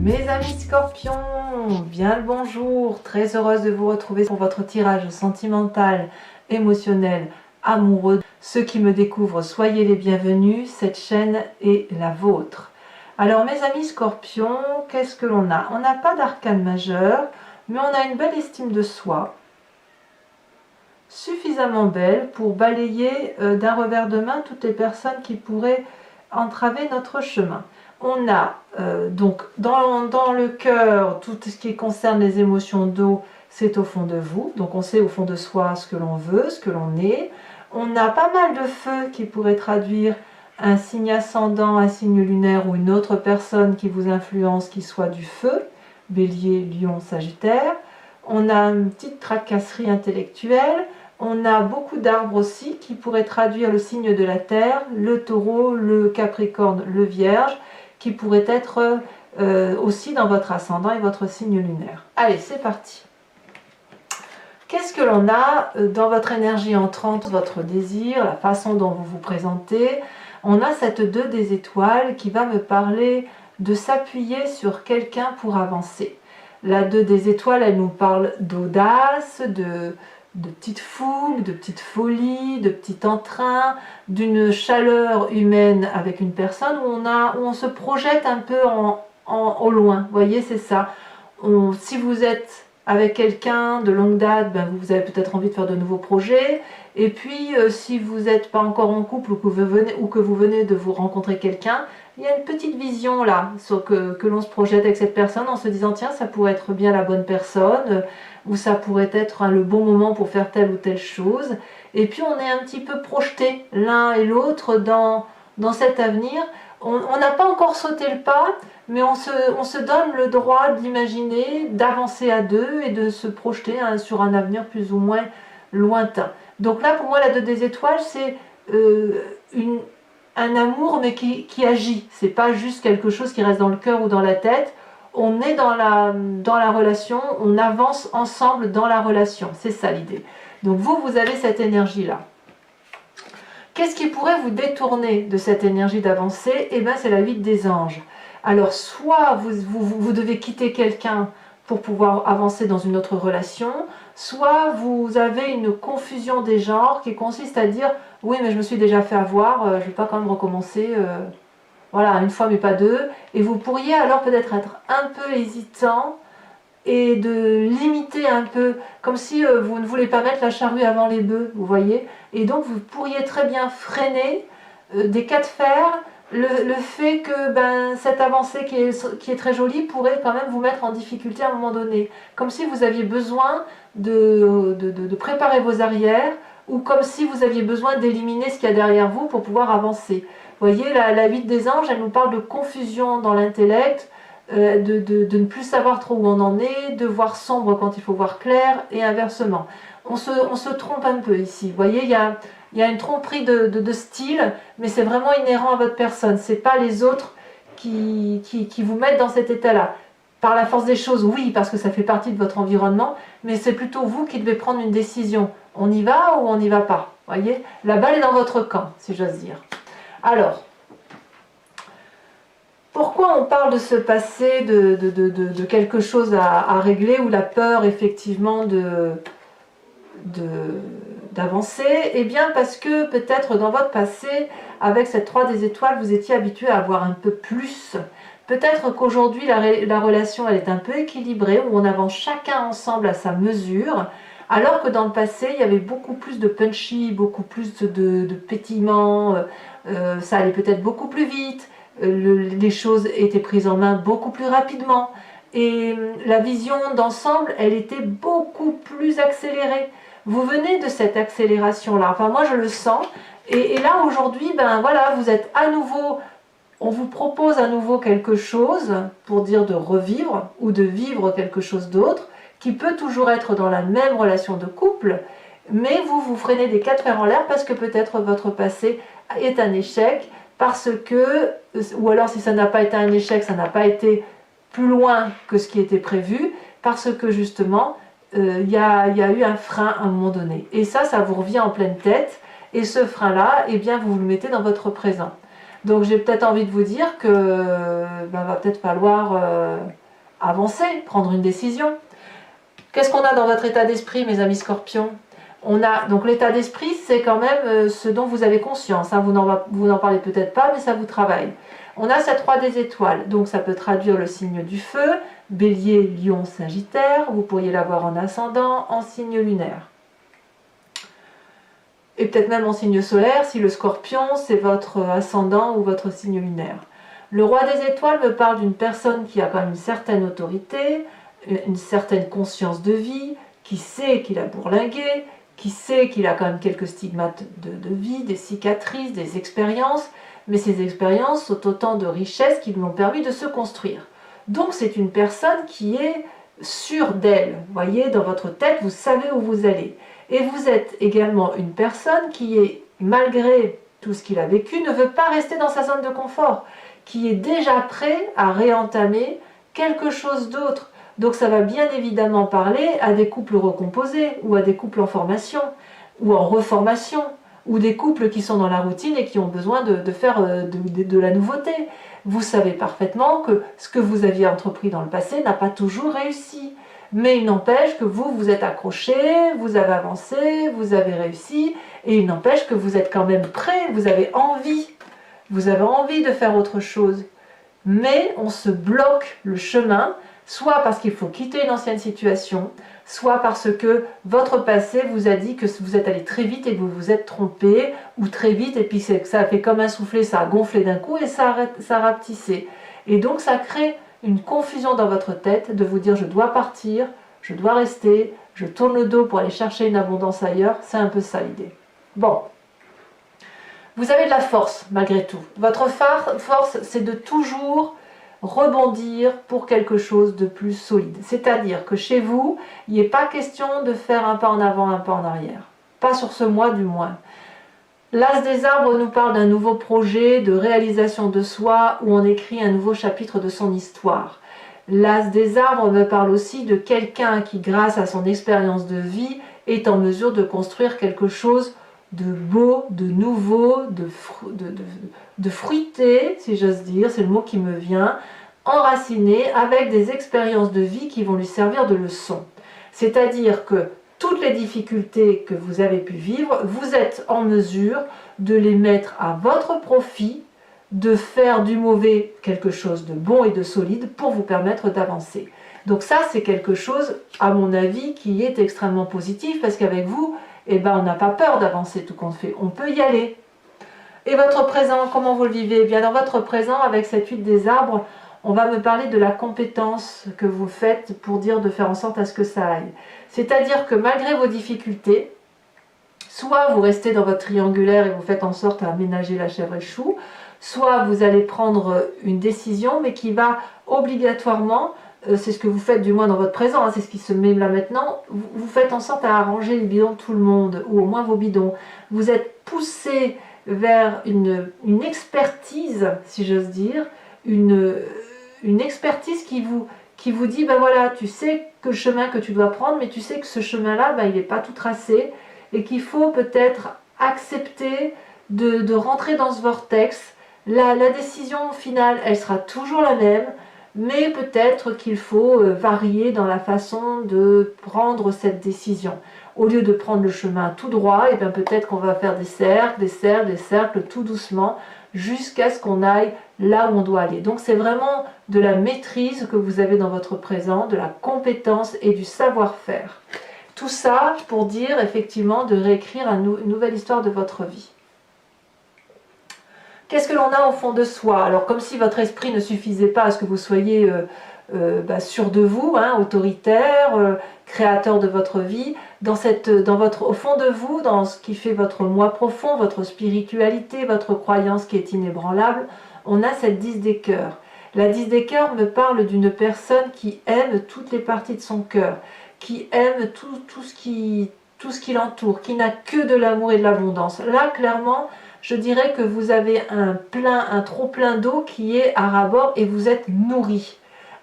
Mes amis scorpions, bien le bonjour, très heureuse de vous retrouver pour votre tirage sentimental, émotionnel, amoureux. Ceux qui me découvrent, soyez les bienvenus, cette chaîne est la vôtre. Alors mes amis scorpions, qu'est-ce que l'on a? On n'a pas d'arcane majeur, mais on a une belle estime de soi, suffisamment belle pour balayer d'un revers de main toutes les personnes qui pourraient entraver notre chemin. On a donc dans le cœur tout ce qui concerne les émotions d'eau, c'est au fond de vous, donc on sait au fond de soi ce que l'on veut, ce que l'on est. On a pas mal de feu qui pourrait traduire un signe ascendant, un signe lunaire ou une autre personne qui vous influence qui soit du feu, Bélier, Lion, Sagittaire. On a une petite tracasserie intellectuelle. On a beaucoup d'arbres aussi qui pourraient traduire le signe de la terre, le taureau, le capricorne, le vierge, qui pourraient être aussi dans votre ascendant et votre signe lunaire. Allez, c'est parti. Qu'est-ce que l'on a dans votre énergie entrante, votre désir, la façon dont vous vous présentez? On a cette 2 des étoiles qui va me parler de s'appuyer sur quelqu'un pour avancer. La 2 des étoiles, elle nous parle d'audace, de petite fougue, de petite folie, de petit entrain, d'une chaleur humaine avec une personne où on se projette un peu au loin. Vous voyez, c'est ça. Si vous êtes avec quelqu'un de longue date, ben vous avez peut-être envie de faire de nouveaux projets. Et puis, si vous n'êtes pas encore en couple ou que vous venez de vous rencontrer quelqu'un, il y a une petite vision là, que l'on se projette avec cette personne en se disant tiens, ça pourrait être bien la bonne personne, ou ça pourrait être le bon moment pour faire telle ou telle chose. Et puis on est un petit peu projeté l'un et l'autre dans cet avenir. On n'a pas encore sauté le pas, mais on se donne le droit d'imaginer, d'avancer à deux et de se projeter sur un avenir plus ou moins lointain. Donc là, pour moi, la 2 des étoiles, c'est un amour, mais qui agit. C'est pas juste quelque chose qui reste dans le cœur ou dans la tête. On est dans la relation, on avance ensemble dans la relation. C'est ça l'idée. Donc vous avez cette énergie-là. Qu'est-ce qui pourrait vous détourner de cette énergie d'avancer? Eh bien, c'est la 8 des anges. Alors, soit vous devez quitter quelqu'un pour pouvoir avancer dans une autre relation, soit vous avez une confusion des genres qui consiste à dire « oui, mais je me suis déjà fait avoir, je ne vais pas quand même recommencer, voilà, une fois mais pas deux ». Et vous pourriez alors peut-être être un peu hésitant et de limiter un peu, comme si vous ne voulez pas mettre la charrue avant les bœufs, vous voyez. Et donc vous pourriez très bien freiner des cas de fer, le fait que cette avancée qui est très jolie pourrait quand même vous mettre en difficulté à un moment donné. Comme si vous aviez besoin de préparer vos arrières, ou comme si vous aviez besoin d'éliminer ce qu'il y a derrière vous pour pouvoir avancer. Vous voyez, la 8 des anges, elle nous parle de confusion dans l'intellect, de ne plus savoir trop où on en est, de voir sombre quand il faut voir clair, et inversement. On se trompe un peu ici. Vous voyez, il y a une tromperie de style, mais c'est vraiment inhérent à votre personne. Ce n'est pas les autres qui vous mettent dans cet état-là. Par la force des choses, oui, parce que ça fait partie de votre environnement, mais c'est plutôt vous qui devez prendre une décision. On y va ou on n'y va pas? Vous voyez, la balle est dans votre camp, si j'ose dire. Alors, pourquoi on parle de ce passé, de quelque chose à régler, ou la peur effectivement d'avancer? Eh bien parce que peut-être dans votre passé, avec cette 3 des étoiles, vous étiez habitué à avoir un peu plus. Peut-être qu'aujourd'hui la relation elle est un peu équilibrée, où on avance chacun ensemble à sa mesure, alors que dans le passé il y avait beaucoup plus de punchy, beaucoup plus de pétillement, ça allait peut-être beaucoup plus vite. Les choses étaient prises en main beaucoup plus rapidement et la vision d'ensemble, elle était beaucoup plus accélérée. Vous venez de cette accélération-là, enfin moi je le sens, et là aujourd'hui, voilà, vous êtes à nouveau, on vous propose à nouveau quelque chose pour dire de revivre ou de vivre quelque chose d'autre, qui peut toujours être dans la même relation de couple, mais vous freinez des 4 fers en l'air parce que peut-être votre passé est un échec, parce que, ou alors si ça n'a pas été un échec, ça n'a pas été plus loin que ce qui était prévu, parce que justement, il y a eu un frein à un moment donné. Et ça vous revient en pleine tête, et ce frein-là, eh bien, vous le mettez dans votre présent. Donc j'ai peut-être envie de vous dire que va peut-être falloir avancer, prendre une décision. Qu'est-ce qu'on a dans votre état d'esprit, mes amis scorpions? On a donc l'état d'esprit, c'est quand même ce dont vous avez conscience. Hein. Vous n'en parlez peut-être pas, mais ça vous travaille. On a cette roi des étoiles, donc ça peut traduire le signe du feu, bélier, lion, sagittaire. Vous pourriez l'avoir en ascendant, en signe lunaire. Et peut-être même en signe solaire, si le scorpion, c'est votre ascendant ou votre signe lunaire. Le roi des étoiles me parle d'une personne qui a quand même une certaine autorité, une certaine conscience de vie, qui sait qu'il a bourlingué, qui sait qu'il a quand même quelques stigmates de vie, des cicatrices, des expériences, mais ces expériences sont autant de richesses qui lui ont permis de se construire. Donc c'est une personne qui est sûre d'elle. Vous voyez, dans votre tête, vous savez où vous allez. Et vous êtes également une personne qui est, malgré tout ce qu'il a vécu, ne veut pas rester dans sa zone de confort, qui est déjà prêt à réentamer quelque chose d'autre. Donc ça va bien évidemment parler à des couples recomposés, ou à des couples en formation, ou en reformation, ou des couples qui sont dans la routine et qui ont besoin de faire de la nouveauté. Vous savez parfaitement que ce que vous aviez entrepris dans le passé n'a pas toujours réussi. Mais il n'empêche que vous êtes accroché, vous avez avancé, vous avez réussi, et il n'empêche que vous êtes quand même prêt, vous avez envie de faire autre chose. Mais on se bloque le chemin, soit parce qu'il faut quitter une ancienne situation, soit parce que votre passé vous a dit que vous êtes allé très vite et que vous vous êtes trompé, ou très vite, et puis ça a fait comme un soufflet, ça a gonflé d'un coup et ça a rapetissé. Et donc ça crée une confusion dans votre tête de vous dire je dois partir, je dois rester, je tourne le dos pour aller chercher une abondance ailleurs, c'est un peu ça l'idée. Bon, vous avez de la force malgré tout. Votre force, c'est de toujours rebondir pour quelque chose de plus solide. C'est-à-dire que chez vous, il n'est pas question de faire un pas en avant, un pas en arrière. Pas sur ce mois du moins. L'As des arbres nous parle d'un nouveau projet de réalisation de soi où on écrit un nouveau chapitre de son histoire. L'As des arbres me parle aussi de quelqu'un qui, grâce à son expérience de vie, est en mesure de construire quelque chose de beau, de nouveau, de fruité, si j'ose dire, c'est le mot qui me vient, enraciné avec des expériences de vie qui vont lui servir de leçon. C'est-à-dire que toutes les difficultés que vous avez pu vivre, vous êtes en mesure de les mettre à votre profit, de faire du mauvais quelque chose de bon et de solide pour vous permettre d'avancer. Donc ça, c'est quelque chose, à mon avis, qui est extrêmement positif parce qu'avec vous, on n'a pas peur d'avancer tout compte fait. On peut y aller. Et votre présent, comment vous le vivez? Bien, dans votre présent, avec cette huile des arbres, on va me parler de la compétence que vous faites pour dire de faire en sorte à ce que ça aille. C'est-à-dire que malgré vos difficultés, soit vous restez dans votre triangulaire et vous faites en sorte à aménager la chèvre et le chou, soit vous allez prendre une décision, mais qui va obligatoirement, c'est ce que vous faites du moins dans votre présent, hein, c'est ce qui se met là maintenant, vous faites en sorte à arranger les bidons de tout le monde, ou au moins vos bidons. Vous êtes poussé vers une expertise, si j'ose dire, une expertise qui vous dit, ben voilà, tu sais que le chemin que tu dois prendre, mais tu sais que ce chemin-là, il n'est pas tout tracé, et qu'il faut peut-être accepter de rentrer dans ce vortex. La décision finale, elle sera toujours la même, mais peut-être qu'il faut varier dans la façon de prendre cette décision. Au lieu de prendre le chemin tout droit, et bien peut-être qu'on va faire des cercles, des cercles, des cercles, tout doucement, jusqu'à ce qu'on aille là où on doit aller. Donc c'est vraiment de la maîtrise que vous avez dans votre présent, de la compétence et du savoir-faire. Tout ça pour dire effectivement de réécrire une nouvelle histoire de votre vie. Qu'est-ce que l'on a au fond de soi? Alors comme si votre esprit ne suffisait pas à ce que vous soyez sûr de vous, hein, autoritaire, créateur de votre vie, au fond de vous, dans ce qui fait votre moi profond, votre spiritualité, votre croyance qui est inébranlable, on a cette 10 des cœurs. La 10 des cœurs me parle d'une personne qui aime toutes les parties de son cœur, qui aime tout ce qui l'entoure, qui n'a que de l'amour et de l'abondance. Là, clairement, je dirais que vous avez un trop plein d'eau qui est à ras-bord et vous êtes nourri,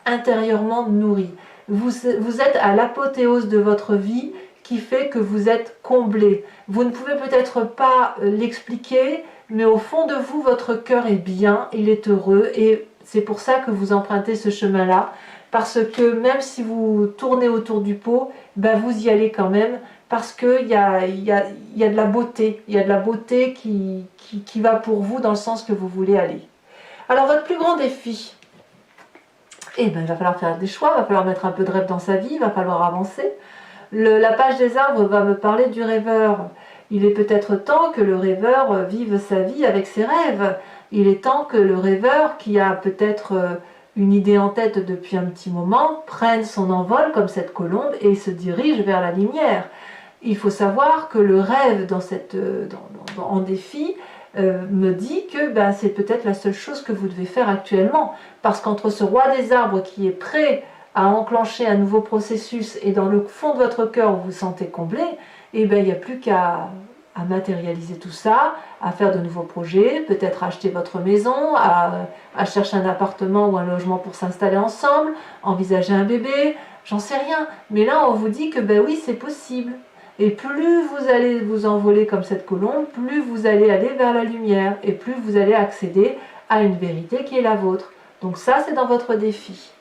intérieurement nourri. Vous êtes à l'apothéose de votre vie qui fait que vous êtes comblé. Vous ne pouvez peut-être pas l'expliquer, mais au fond de vous, votre cœur est bien, il est heureux, et c'est pour ça que vous empruntez ce chemin-là, parce que même si vous tournez autour du pot, ben vous y allez quand même, parce qu'il y a de la beauté, il y a de la beauté qui va pour vous dans le sens que vous voulez aller. Alors votre plus grand défi, eh ben, il va falloir faire des choix, il va falloir mettre un peu de rêve dans sa vie, il va falloir avancer. La page des arbres va me parler du rêveur. Il est peut-être temps que le rêveur vive sa vie avec ses rêves. Il est temps que le rêveur, qui a peut-être une idée en tête depuis un petit moment, prenne son envol comme cette colombe et se dirige vers la lumière. Il faut savoir que le rêve en défi me dit que ben, c'est peut-être la seule chose que vous devez faire actuellement. Parce qu'entre ce roi des arbres qui est prêt à enclencher un nouveau processus et dans le fond de votre cœur vous vous sentez comblé, et ben, il n'y a plus qu'à matérialiser tout ça, à faire de nouveaux projets, peut-être acheter votre maison, à chercher un appartement ou un logement pour s'installer ensemble, envisager un bébé, j'en sais rien. Mais là, on vous dit que ben oui, c'est possible. Et plus vous allez vous envoler comme cette colombe, plus vous allez aller vers la lumière et plus vous allez accéder à une vérité qui est la vôtre. Donc ça, c'est dans votre défi.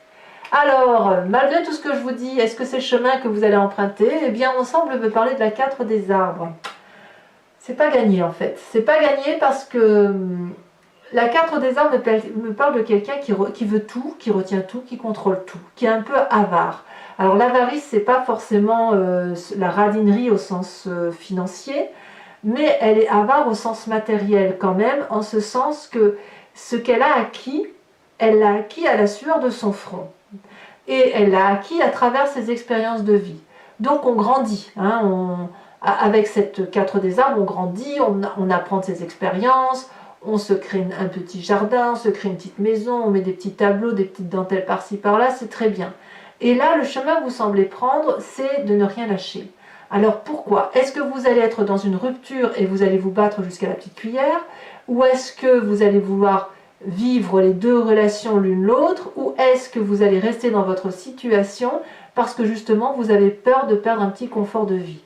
Alors, malgré tout ce que je vous dis, est-ce que c'est le chemin que vous allez emprunter? Eh bien, on semble me parler de la 4 des arbres. C'est pas gagné en fait. C'est pas gagné parce que la 4 des arbres me parle de quelqu'un qui veut tout, qui retient tout, qui contrôle tout, qui est un peu avare. Alors l'avarice, c'est pas forcément la radinerie au sens financier, mais elle est avare au sens matériel quand même, en ce sens que ce qu'elle a acquis, elle l'a acquis à la sueur de son front. Et elle l'a acquis à travers ses expériences de vie. Donc on grandit, hein, avec cette 4 des arbres, on grandit, on apprend de ses expériences, on se crée un petit jardin, on se crée une petite maison, on met des petits tableaux, des petites dentelles par-ci par-là, c'est très bien. Et là, le chemin que vous semblez prendre, c'est de ne rien lâcher. Alors pourquoi? Est-ce que vous allez être dans une rupture et vous allez vous battre jusqu'à la petite cuillère? Ou est-ce que vous allez vouloir vivre les deux relations l'une l'autre? Ou est-ce que vous allez rester dans votre situation parce que justement vous avez peur de perdre un petit confort de vie?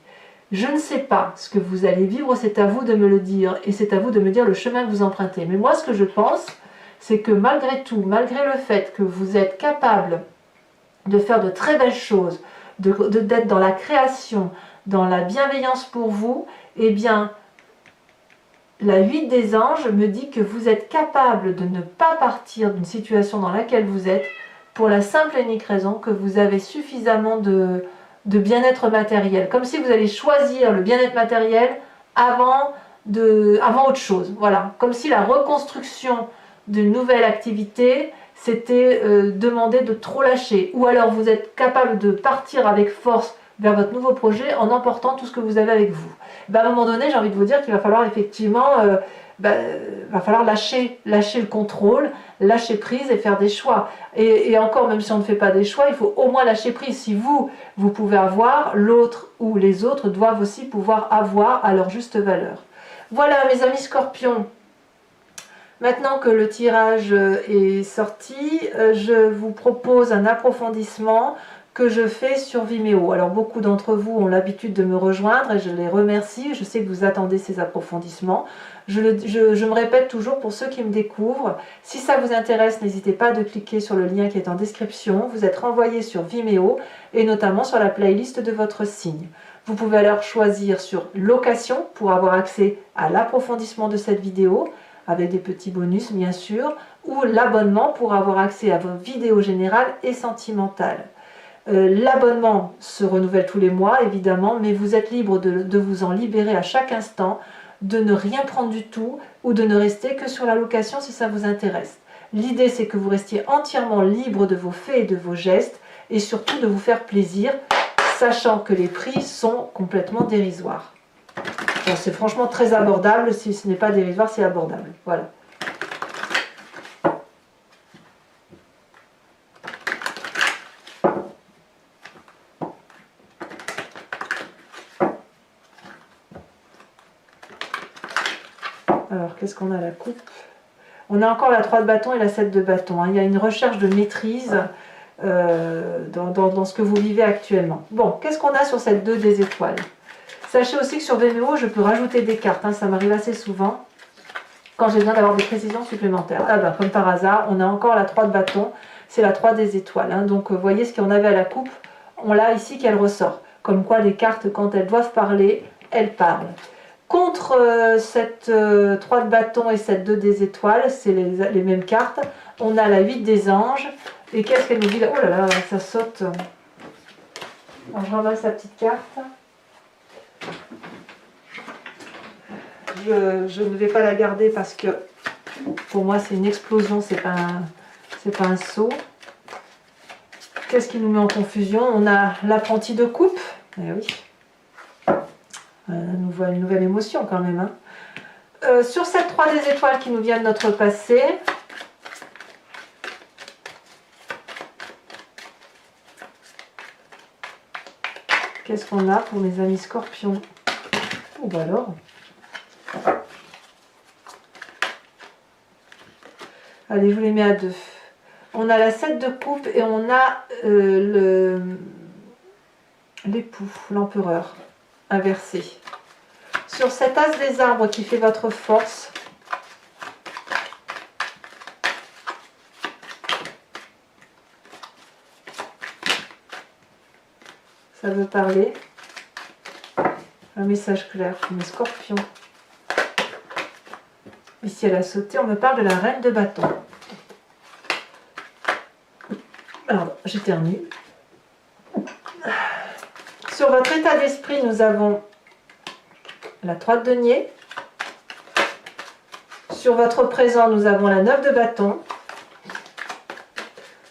Je ne sais pas ce que vous allez vivre, c'est à vous de me le dire et c'est à vous de me dire le chemin que vous empruntez. Mais moi, ce que je pense, c'est que malgré tout, malgré le fait que vous êtes capable de faire de très belles choses, d'être dans la création, dans la bienveillance pour vous, eh bien, la 8 des anges me dit que vous êtes capable de ne pas partir d'une situation dans laquelle vous êtes pour la simple et unique raison que vous avez suffisamment de bien-être matériel. Comme si vous allez choisir le bien-être matériel avant autre chose. Voilà. Comme si la reconstruction d'une nouvelle activité c'était demander de trop lâcher. Ou alors vous êtes capable de partir avec force vers votre nouveau projet en emportant tout ce que vous avez avec vous. Ben, à un moment donné, j'ai envie de vous dire qu'il va falloir effectivement va falloir lâcher le contrôle, lâcher prise et faire des choix. Et encore, même si on ne fait pas des choix, il faut au moins lâcher prise. Si vous pouvez avoir, l'autre ou les autres doivent aussi pouvoir avoir à leur juste valeur. Voilà mes amis scorpions. Maintenant que le tirage est sorti, je vous propose un approfondissement que je fais sur Vimeo. Alors beaucoup d'entre vous ont l'habitude de me rejoindre et je les remercie. Je sais que vous attendez ces approfondissements. Je me répète toujours pour ceux qui me découvrent. Si ça vous intéresse, n'hésitez pas à cliquer sur le lien qui est en description. Vous êtes renvoyé sur Vimeo et notamment sur la playlist de votre signe. Vous pouvez alors choisir sur location pour avoir accès à l'approfondissement de cette vidéo, avec des petits bonus bien sûr, ou l'abonnement pour avoir accès à vos vidéos générales et sentimentales. L'abonnement se renouvelle tous les mois évidemment, mais vous êtes libre de vous en libérer à chaque instant, de ne rien prendre du tout ou de ne rester que sur la location si ça vous intéresse. L'idée c'est que vous restiez entièrement libre de vos faits et de vos gestes et surtout de vous faire plaisir, sachant que les prix sont complètement dérisoires. C'est franchement très abordable, si ce n'est pas dérisoire, c'est abordable. Voilà. Alors, qu'est-ce qu'on a à la coupe? On a encore la 3 de bâton et la 7 de bâton. Il y a une recherche de maîtrise dans ce que vous vivez actuellement. Bon, qu'est-ce qu'on a sur cette 2 des étoiles? Sachez aussi que sur Vimeo, je peux rajouter des cartes, ça m'arrive assez souvent. quand j'ai besoin d'avoir des précisions supplémentaires. Ah ben, comme par hasard, on a encore la 3 de bâton, c'est la 3 des étoiles. Hein. Donc vous voyez ce qu'on avait à la coupe, on l'a ici qu'elle ressort. Comme quoi les cartes, quand elles doivent parler, elles parlent. Contre cette 3 de bâton et cette 2 des étoiles, c'est les mêmes cartes. On a la 8 des anges. Et qu'est-ce qu'elle nous dit là? Oh là là, ça saute. Alors je ramasse la petite carte. Je ne vais pas la garder parce que pour moi c'est une explosion, c'est pas un saut. Qu'est-ce qui nous met en confusion? On a l'apprenti de coupe. Eh oui. Nous voit une nouvelle émotion quand même. Hein. Sur cette 3 des étoiles qui nous vient de notre passé, qu'est-ce qu'on a pour mes amis scorpions? Oh bah alors. Allez, je vous les mets à 2. On a la 7 de coupe et on a l'époux, l'empereur, inversé. Sur cet as des arbres qui fait votre force, ça veut parler. Un message clair pour mes scorpions. Ici, elle a sauté, on me parle de la reine de bâton. Alors, j'éternue. Sur votre état d'esprit, nous avons la 3 de denier. Sur votre présent, nous avons la 9 de bâton.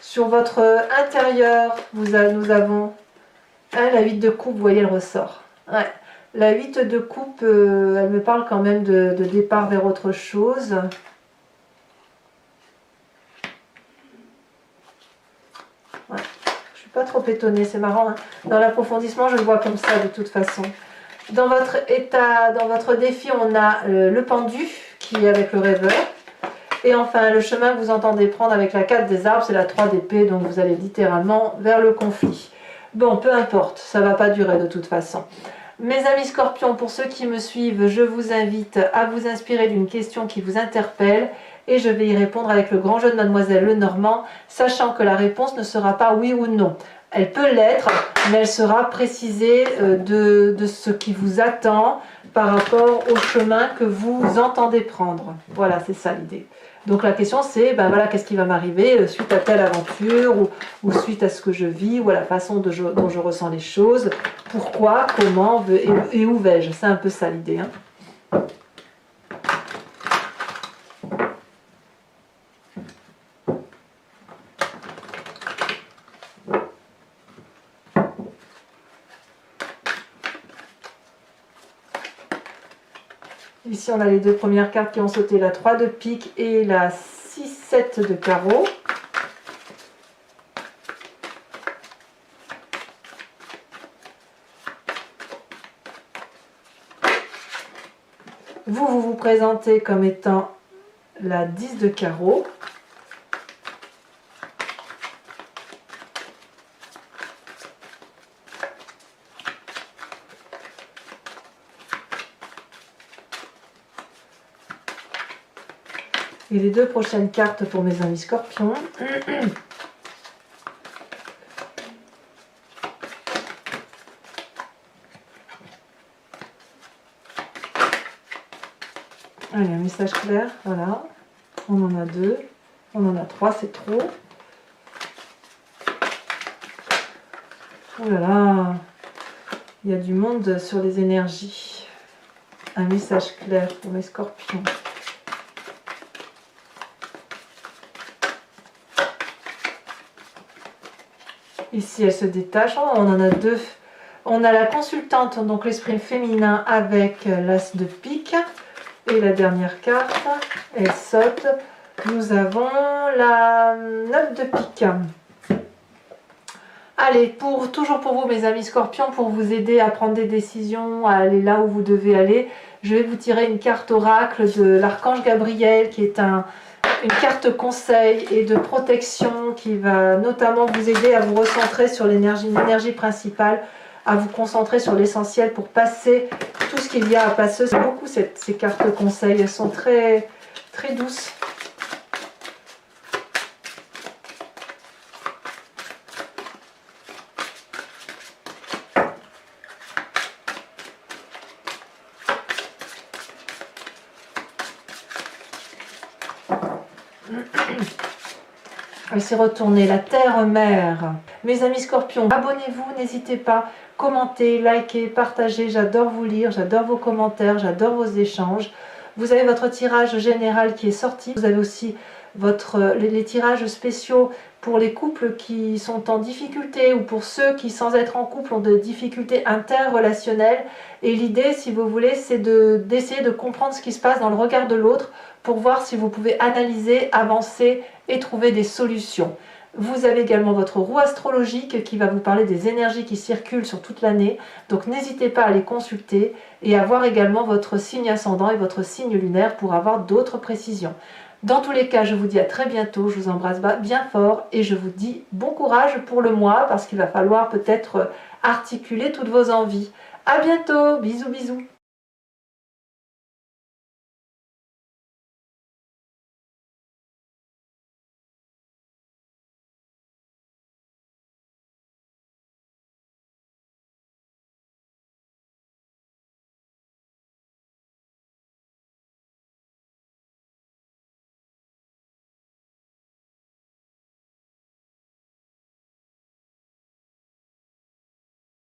Sur votre intérieur, nous avons la 8 de coupe, vous voyez, elle ressort. Ouais. La 8 de coupe, elle me parle quand même de départ vers autre chose. Ouais. Je suis pas trop étonnée, c'est marrant. Hein. Dans l'approfondissement, je le vois comme ça de toute façon. Dans votre état, dans votre défi, on a le pendu qui est avec le rêveur. Et enfin, le chemin que vous entendez prendre avec la 4 des arbres, c'est la 3 d'épée, donc vous allez littéralement vers le conflit. Bon, peu importe, ça ne va pas durer de toute façon. Mes amis scorpions, pour ceux qui me suivent, je vous invite à vous inspirer d'une question qui vous interpelle et je vais y répondre avec le grand jeu de Mademoiselle Lenormand, sachant que la réponse ne sera pas oui ou non. Elle peut l'être, mais elle sera précisée de ce qui vous attend par rapport au chemin que vous entendez prendre. Voilà, c'est ça l'idée. Donc la question c'est, ben voilà, qu'est-ce qui va m'arriver suite à telle aventure ou suite à ce que je vis ou à la façon dont je ressens les choses, pourquoi, comment et où vais-je. C'est un peu ça l'idée. Hein. Ici, on a les deux premières cartes qui ont sauté, la 3 de pique et la 6-7 de carreau. Vous vous présentez comme étant la 10 de carreau. Et les deux prochaines cartes pour mes amis scorpions. Allez, un message clair, voilà. On en a 2, on en a 3, c'est trop. Oh là là, il y a du monde sur les énergies. Un message clair pour mes scorpions. Ici, elle se détache. Oh, on en a 2. On a la consultante, donc l'esprit féminin avec l'as de pique. Et la dernière carte, elle saute. Nous avons la 9 de pique. Allez, toujours pour vous, mes amis scorpions, pour vous aider à prendre des décisions, à aller là où vous devez aller, je vais vous tirer une carte oracle de l'archange Gabriel, qui est une carte conseil et de protection qui va notamment vous aider à vous recentrer sur l'énergie principale, à vous concentrer sur l'essentiel pour passer tout ce qu'il y a à passer. C'est beaucoup ces cartes conseil, elles sont très, très douce. Laissez retourner la terre-mère. Mes amis scorpions, abonnez-vous, n'hésitez pas, commentez, likez, partagez. J'adore vous lire, j'adore vos commentaires, j'adore vos échanges. Vous avez votre tirage général qui est sorti. Vous avez aussi les tirages spéciaux pour les couples qui sont en difficulté ou pour ceux qui, sans être en couple, ont des difficultés interrelationnelles. Et l'idée, si vous voulez, c'est d'essayer de comprendre ce qui se passe dans le regard de l'autre pour voir si vous pouvez analyser, avancer et trouver des solutions. Vous avez également votre roue astrologique qui va vous parler des énergies qui circulent sur toute l'année. Donc n'hésitez pas à les consulter et à voir également votre signe ascendant et votre signe lunaire pour avoir d'autres précisions. Dans tous les cas, je vous dis à très bientôt. Je vous embrasse bien fort et je vous dis bon courage pour le mois parce qu'il va falloir peut-être articuler toutes vos envies. À bientôt, bisous bisous.